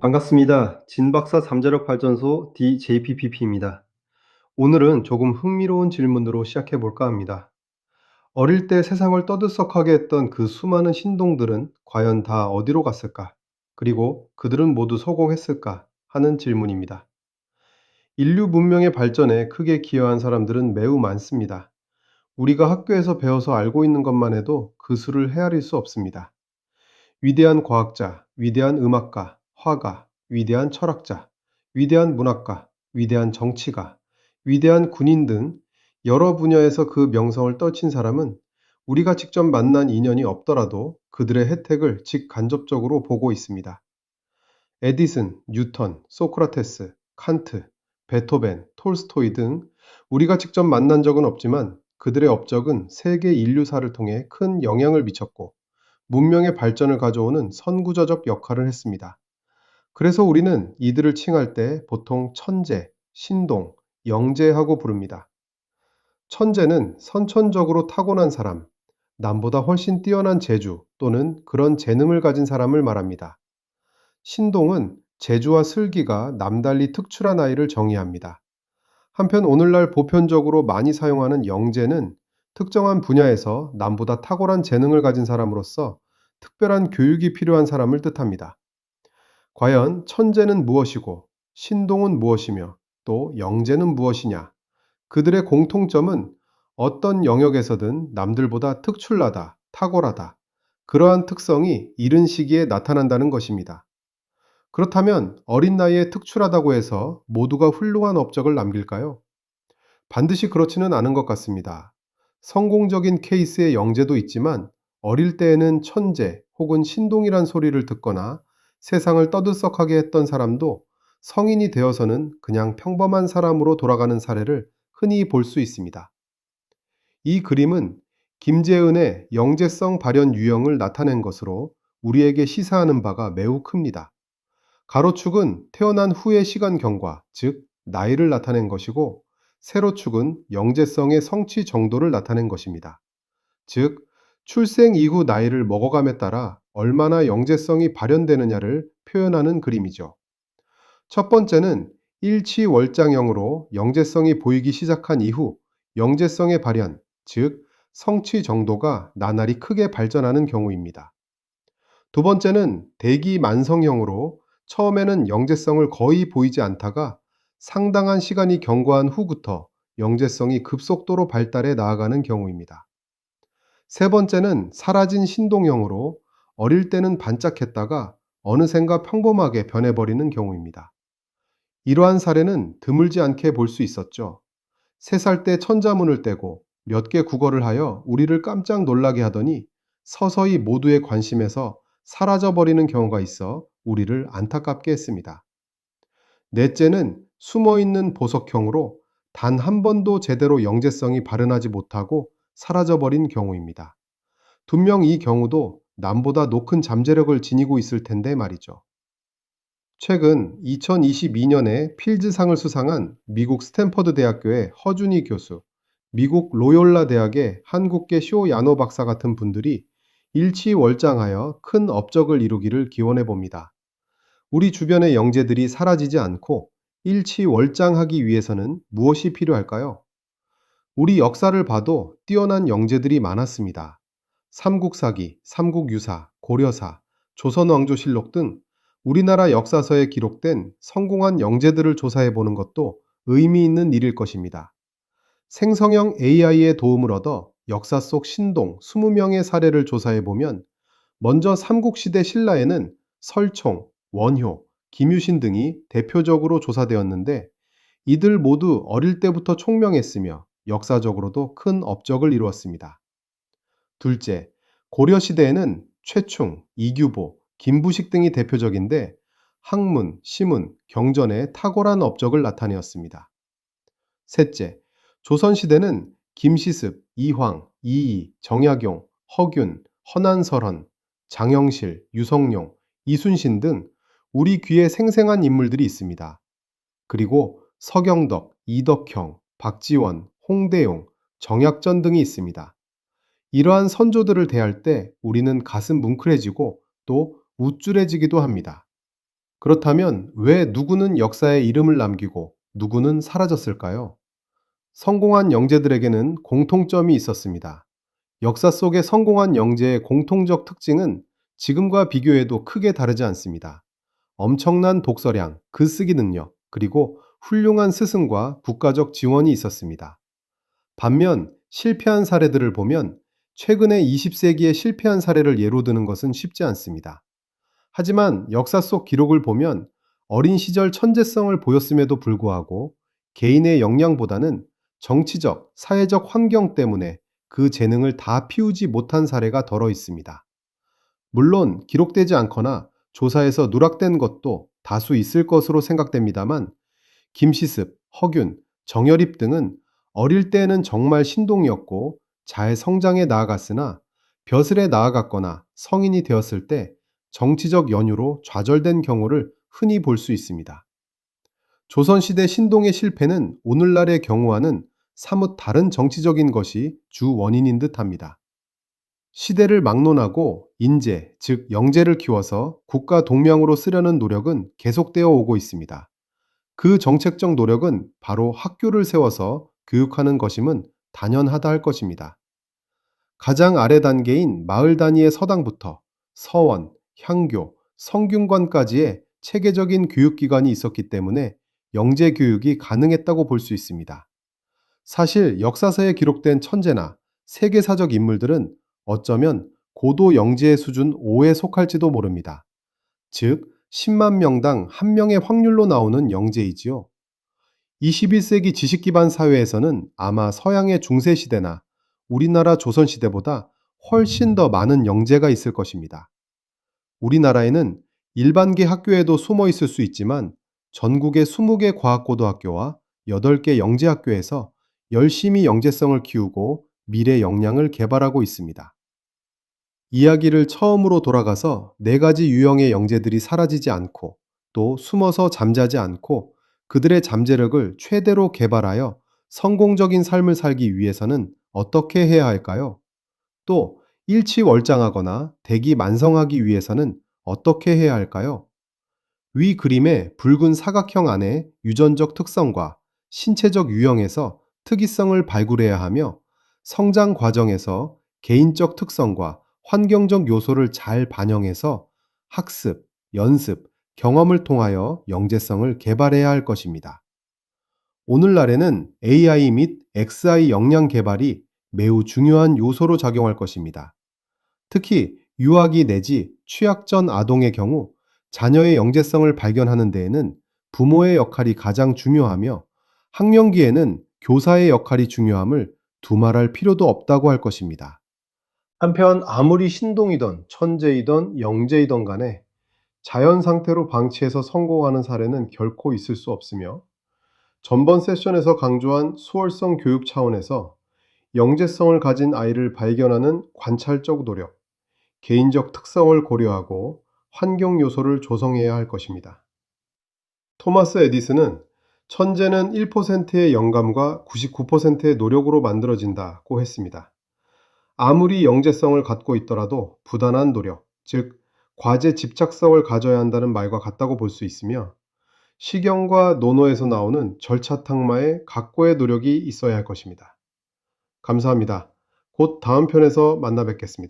반갑습니다. 진박사 잠재력 발전소 DJPPP입니다. 오늘은 조금 흥미로운 질문으로 시작해 볼까 합니다. 어릴 때 세상을 떠들썩하게 했던 그 수많은 신동들은 과연 다 어디로 갔을까? 그리고 그들은 모두 성공했을까? 하는 질문입니다. 인류 문명의 발전에 크게 기여한 사람들은 매우 많습니다. 우리가 학교에서 배워서 알고 있는 것만 해도 그 수를 헤아릴 수 없습니다. 위대한 과학자, 위대한 음악가, 화가, 위대한 철학자, 위대한 문학가, 위대한 정치가, 위대한 군인 등 여러 분야에서 그 명성을 떨친 사람은 우리가 직접 만난 인연이 없더라도 그들의 혜택을 직간접적으로 보고 있습니다. 에디슨, 뉴턴, 소크라테스, 칸트, 베토벤, 톨스토이 등 우리가 직접 만난 적은 없지만 그들의 업적은 세계 인류사를 통해 큰 영향을 미쳤고 문명의 발전을 가져오는 선구자적 역할을 했습니다. 그래서 우리는 이들을 칭할 때 보통 천재, 신동, 영재하고 부릅니다. 천재는 선천적으로 타고난 사람, 남보다 훨씬 뛰어난 재주 또는 그런 재능을 가진 사람을 말합니다. 신동은 재주와 슬기가 남달리 특출한 아이를 정의합니다. 한편 오늘날 보편적으로 많이 사용하는 영재는 특정한 분야에서 남보다 탁월한 재능을 가진 사람으로서 특별한 교육이 필요한 사람을 뜻합니다. 과연 천재는 무엇이고 신동은 무엇이며 또 영재는 무엇이냐? 그들의 공통점은 어떤 영역에서든 남들보다 특출나다, 탁월하다. 그러한 특성이 이른 시기에 나타난다는 것입니다. 그렇다면 어린 나이에 특출하다고 해서 모두가 훌륭한 업적을 남길까요? 반드시 그렇지는 않은 것 같습니다. 성공적인 케이스의 영재도 있지만 어릴 때에는 천재 혹은 신동이란 소리를 듣거나 세상을 떠들썩하게 했던 사람도 성인이 되어서는 그냥 평범한 사람으로 돌아가는 사례를 흔히 볼 수 있습니다. 이 그림은 김재은의 영재성 발현 유형을 나타낸 것으로 우리에게 시사하는 바가 매우 큽니다. 가로축은 태어난 후의 시간 경과, 즉 나이를 나타낸 것이고 세로축은 영재성의 성취 정도를 나타낸 것입니다. 즉 출생 이후 나이를 먹어감에 따라 얼마나 영재성이 발현되느냐를 표현하는 그림이죠. 첫 번째는 일치월장형으로 영재성이 보이기 시작한 이후 영재성의 발현, 즉 성취 정도가 나날이 크게 발전하는 경우입니다. 두 번째는 대기만성형으로 처음에는 영재성을 거의 보이지 않다가 상당한 시간이 경과한 후부터 영재성이 급속도로 발달해 나아가는 경우입니다. 세 번째는 사라진 신동형으로 어릴 때는 반짝했다가 어느샌가 평범하게 변해버리는 경우입니다. 이러한 사례는 드물지 않게 볼 수 있었죠. 3살 때 천자문을 떼고 몇 개 국어를 하여 우리를 깜짝 놀라게 하더니 서서히 모두의 관심에서 사라져버리는 경우가 있어 우리를 안타깝게 했습니다. 넷째는 숨어있는 보석형으로 단 한 번도 제대로 영재성이 발현하지 못하고 사라져버린 경우입니다. 분명 이 경우도 남보다 높은 잠재력을 지니고 있을 텐데 말이죠. 최근 2022년에 필즈상을 수상한 미국 스탠퍼드 대학교의 허준희 교수, 미국 로욜라 대학의 한국계 쇼 야노 박사 같은 분들이 일치월장하여 큰 업적을 이루기를 기원해 봅니다. 우리 주변의 영재들이 사라지지 않고 일치월장하기 위해서는 무엇이 필요할까요? 우리 역사를 봐도 뛰어난 영재들이 많았습니다. 삼국사기, 삼국유사, 고려사, 조선왕조실록 등 우리나라 역사서에 기록된 성공한 영재들을 조사해 보는 것도 의미 있는 일일 것입니다. 생성형 AI의 도움을 얻어 역사 속 신동 20명의 사례를 조사해 보면 먼저 삼국시대 신라에는 설총, 원효, 김유신 등이 대표적으로 조사되었는데 이들 모두 어릴 때부터 총명했으며 역사적으로도 큰 업적을 이루었습니다. 둘째, 고려시대에는 최충, 이규보, 김부식 등이 대표적인데 학문, 시문, 경전에 탁월한 업적을 나타내었습니다. 셋째, 조선시대는 김시습, 이황, 이이, 정약용, 허균, 허난설헌, 장영실, 유성룡, 이순신 등 우리 귀에 생생한 인물들이 있습니다. 그리고 서경덕, 이덕형, 박지원, 홍대용, 정약전 등이 있습니다. 이러한 선조들을 대할 때 우리는 가슴 뭉클해지고 또 우쭐해지기도 합니다. 그렇다면 왜 누구는 역사에 이름을 남기고 누구는 사라졌을까요? 성공한 영재들에게는 공통점이 있었습니다. 역사 속의 성공한 영재의 공통적 특징은 지금과 비교해도 크게 다르지 않습니다. 엄청난 독서량, 글쓰기 능력, 그리고 훌륭한 스승과 국가적 지원이 있었습니다. 반면 실패한 사례들을 보면 최근에 20세기에 실패한 사례를 예로 드는 것은 쉽지 않습니다. 하지만 역사 속 기록을 보면 어린 시절 천재성을 보였음에도 불구하고 개인의 역량보다는 정치적, 사회적 환경 때문에 그 재능을 다 피우지 못한 사례가 덜어 있습니다. 물론 기록되지 않거나 조사에서 누락된 것도 다수 있을 것으로 생각됩니다만 김시습, 허균, 정여립 등은 어릴 때에는 정말 신동이었고 잘 성장해 나아갔으나 벼슬에 나아갔거나 성인이 되었을 때 정치적 연유로 좌절된 경우를 흔히 볼 수 있습니다. 조선시대 신동의 실패는 오늘날의 경우와는 사뭇 다른 정치적인 것이 주 원인인 듯 합니다. 시대를 막론하고 인재, 즉 영재를 키워서 국가 동명으로 쓰려는 노력은 계속되어 오고 있습니다. 그 정책적 노력은 바로 학교를 세워서 교육하는 것임은 당연하다 할 것입니다. 가장 아래 단계인 마을 단위의 서당부터 서원, 향교, 성균관까지의 체계적인 교육기관이 있었기 때문에 영재 교육이 가능했다고 볼 수 있습니다. 사실 역사서에 기록된 천재나 세계사적 인물들은 어쩌면 고도 영재의 수준 5에 속할지도 모릅니다. 즉, 10만 명당 1명의 확률로 나오는 영재이지요. 21세기 지식 기반 사회에서는 아마 서양의 중세시대나 우리나라 조선시대보다 훨씬 더 많은 영재가 있을 것입니다. 우리나라에는 일반계 학교에도 숨어 있을 수 있지만 전국의 20개 과학고등학교와 8개 영재학교에서 열심히 영재성을 키우고 미래 역량을 개발하고 있습니다. 이야기를 처음으로 돌아가서 4가지 유형의 영재들이 사라지지 않고 또 숨어서 잠자지 않고 그들의 잠재력을 최대로 개발하여 성공적인 삶을 살기 위해서는 어떻게 해야 할까요? 또 일치월장하거나 대기만성하기 위해서는 어떻게 해야 할까요? 위 그림의 붉은 사각형 안에 유전적 특성과 신체적 유형에서 특이성을 발굴해야 하며 성장 과정에서 개인적 특성과 환경적 요소를 잘 반영해서 학습, 연습, 경험을 통하여 영재성을 개발해야 할 것입니다. 오늘날에는 AI 및 XI 역량 개발이 매우 중요한 요소로 작용할 것입니다. 특히 유아기 내지 취약 전 아동의 경우 자녀의 영재성을 발견하는 데에는 부모의 역할이 가장 중요하며 학령기에는 교사의 역할이 중요함을 두말할 필요도 없다고 할 것입니다. 한편 아무리 신동이던 천재이던 영재이던 간에 자연 상태로 방치해서 성공하는 사례는 결코 있을 수 없으며 전번 세션에서 강조한 수월성 교육 차원에서 영재성을 가진 아이를 발견하는 관찰적 노력, 개인적 특성을 고려하고 환경 요소를 조성해야 할 것입니다. 토마스 에디슨은 천재는 1%의 영감과 99%의 노력으로 만들어진다고 했습니다. 아무리 영재성을 갖고 있더라도 부단한 노력, 즉 과제 집착성을 가져야 한다는 말과 같다고 볼 수 있으며 시경과 논어에서 나오는 절차탕마의 각고의 노력이 있어야 할 것입니다. 감사합니다. 곧 다음 편에서 만나 뵙겠습니다.